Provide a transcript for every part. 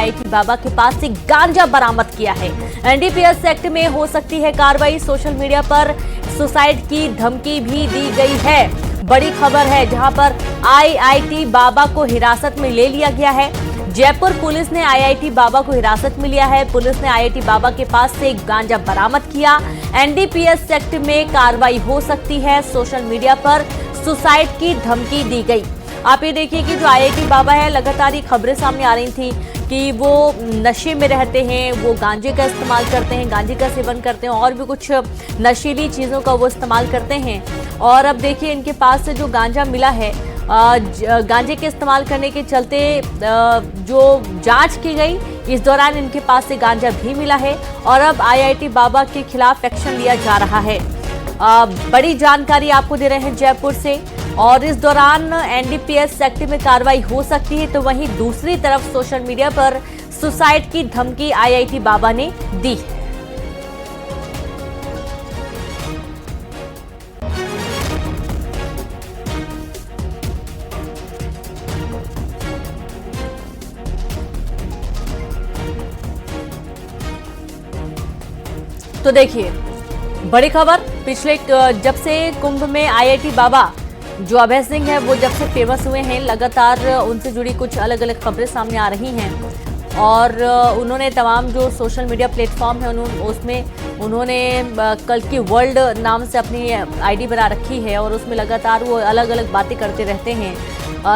IIT बाबा के पास से गांजा बरामद किया है। एनडीपीएस एक्ट में हो सकती है कार्रवाई। सोशल मीडिया पर सुसाइड की धमकी भी दी गई है। बड़ी खबर है, जहां पर आईआईटी बाबा को हिरासत में ले लिया गया है। जयपुर पुलिस ने आईआईटी बाबा को हिरासत में लिया है। पुलिस ने आईआईटी बाबा के पास से गांजा बरामद किया। एनडीपीएस एक्ट में कार्रवाई हो सकती है। सोशल मीडिया पर सुसाइड की धमकी दी गई। आप ये देखिए कि जो आईआईटी बाबा है, लगातार ये खबरें सामने आ रही थी कि वो नशे में रहते हैं, वो गांजे का इस्तेमाल करते हैं, गांजे का सेवन करते हैं और भी कुछ नशीली चीज़ों का वो इस्तेमाल करते हैं। और अब देखिए इनके पास से जो गांजा मिला है, गांजे के इस्तेमाल करने के चलते जो जांच की गई, इस दौरान इनके पास से गांजा भी मिला है और अब आईआईटी बाबा के खिलाफ एक्शन लिया जा रहा है। बड़ी जानकारी आपको दे रहे हैं जयपुर से। और इस दौरान एनडीपीएस एक्ट में कार्रवाई हो सकती है, तो वहीं दूसरी तरफ सोशल मीडिया पर सुसाइड की धमकी आईआईटी बाबा ने दी है। तो देखिए बड़ी खबर, पिछले जब से कुंभ में आईआईटी बाबा जो अभय सिंह है वो जब से फेमस हुए हैं, लगातार उनसे जुड़ी कुछ अलग अलग खबरें सामने आ रही हैं और उन्होंने तमाम जो सोशल मीडिया प्लेटफॉर्म है उसमें उन्होंने कल की वर्ल्ड नाम से अपनी आईडी बना रखी है और उसमें लगातार वो अलग अलग बातें करते रहते हैं।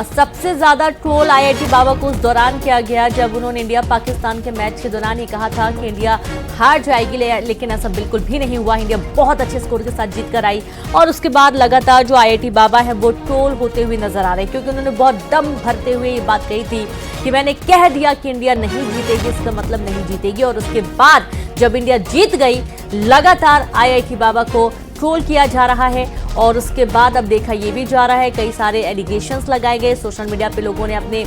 सबसे ज़्यादा ट्रोल आईआईटी बाबा को उस दौरान किया गया जब उन्होंने इंडिया पाकिस्तान के मैच के दौरान ही कहा था कि इंडिया हार जाएगी, लेकिन ऐसा बिल्कुल भी नहीं हुआ। इंडिया बहुत अच्छे स्कोर के साथ जीत कर आई और उसके बाद लगातार जो आईआईटी बाबा है वो ट्रोल होते हुए नजर आ रहे हैं, क्योंकि उन्होंने बहुत दम भरते हुए ये बात कही थी कि मैंने कह दिया कि इंडिया नहीं जीतेगी, इसका मतलब नहीं जीतेगी। और उसके बाद जब इंडिया जीत गई, लगातार आईआईटी बाबा को ट्रोल किया जा रहा है और उसके बाद अब देखा ये भी जा रहा है, कई सारे एलिगेशंस लगाए गए। सोशल मीडिया पे लोगों ने अपने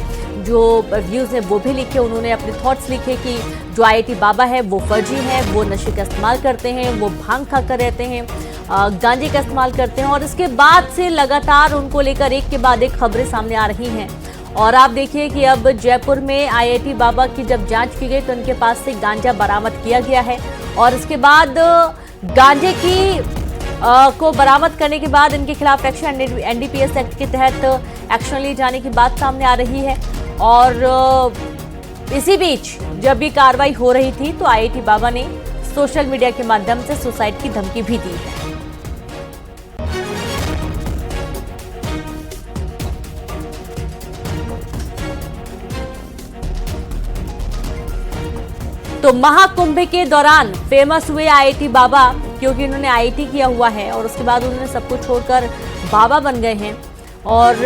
जो व्यूज़ हैं वो भी लिखे, उन्होंने अपने थॉट्स लिखे कि जो आईआईटी बाबा है वो फर्जी है, वो नशे का इस्तेमाल करते हैं, वो भांग खाकर रहते हैं, गांजे का इस्तेमाल करते हैं। और इसके बाद से लगातार उनको लेकर एक के बाद एक खबरें सामने आ रही हैं। और आप देखिए कि अब जयपुर में आईआईटी बाबा की जब जाँच की गई तो उनके पास से गांजा बरामद किया गया है और इसके बाद गांजे की को बरामद करने के बाद इनके खिलाफ एक्शन एनडीपीएस एक्ट के तहत एक्शन लिए जाने की बात सामने आ रही है। और इसी बीच जब ये कार्रवाई हो रही थी तो आईआईटी बाबा ने सोशल मीडिया के माध्यम से सुसाइड की धमकी भी दी है। तो महाकुंभ के दौरान फेमस हुए आईआईटी बाबा, क्योंकि उन्होंने आईआईटी किया हुआ है और उसके बाद उन्होंने सब कुछ छोड़कर बाबा बन गए हैं। और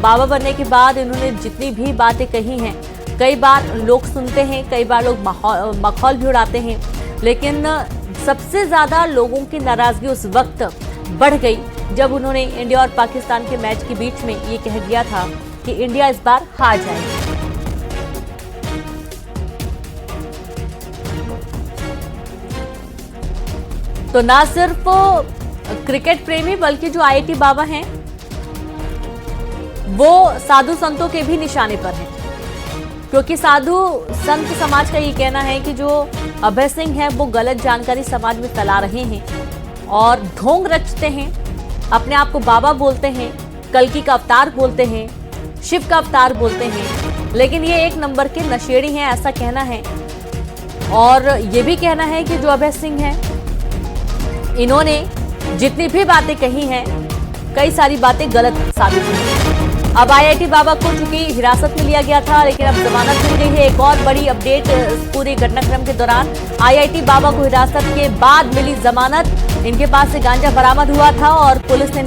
बाबा बनने के बाद इन्होंने जितनी भी बातें कही हैं, कई बार लोग सुनते हैं, कई बार लोग मखौल भी उड़ाते हैं, लेकिन सबसे ज़्यादा लोगों की नाराज़गी उस वक्त बढ़ गई जब उन्होंने इंडिया और पाकिस्तान के मैच के बीच में ये कह दिया था कि इंडिया इस बार हार जाएगी। तो ना सिर्फ क्रिकेट प्रेमी बल्कि जो आईआईटी बाबा हैं वो साधु संतों के भी निशाने पर हैं, क्योंकि साधु संत समाज का ये कहना है कि जो अभय सिंह है वो गलत जानकारी समाज में फैला रहे हैं और ढोंग रचते हैं, अपने आप को बाबा बोलते हैं, कल्कि का अवतार बोलते हैं, शिव का अवतार बोलते हैं, लेकिन ये एक नंबर के नशेड़ी हैं, ऐसा कहना है। और ये भी कहना है कि जो अभय सिंह है, इन्होंने जितनी भी बातें कही हैं, कई सारी बातें गलत साबित हुई। अब आईआईटी बाबा को चूंकि हिरासत में लिया गया था, लेकिन अब जमानत मिल गई है। एक और बड़ी अपडेट पूरे घटनाक्रम के दौरान, आईआईटी बाबा को हिरासत के बाद मिली जमानत। इनके पास से गांजा बरामद हुआ था और पुलिस ने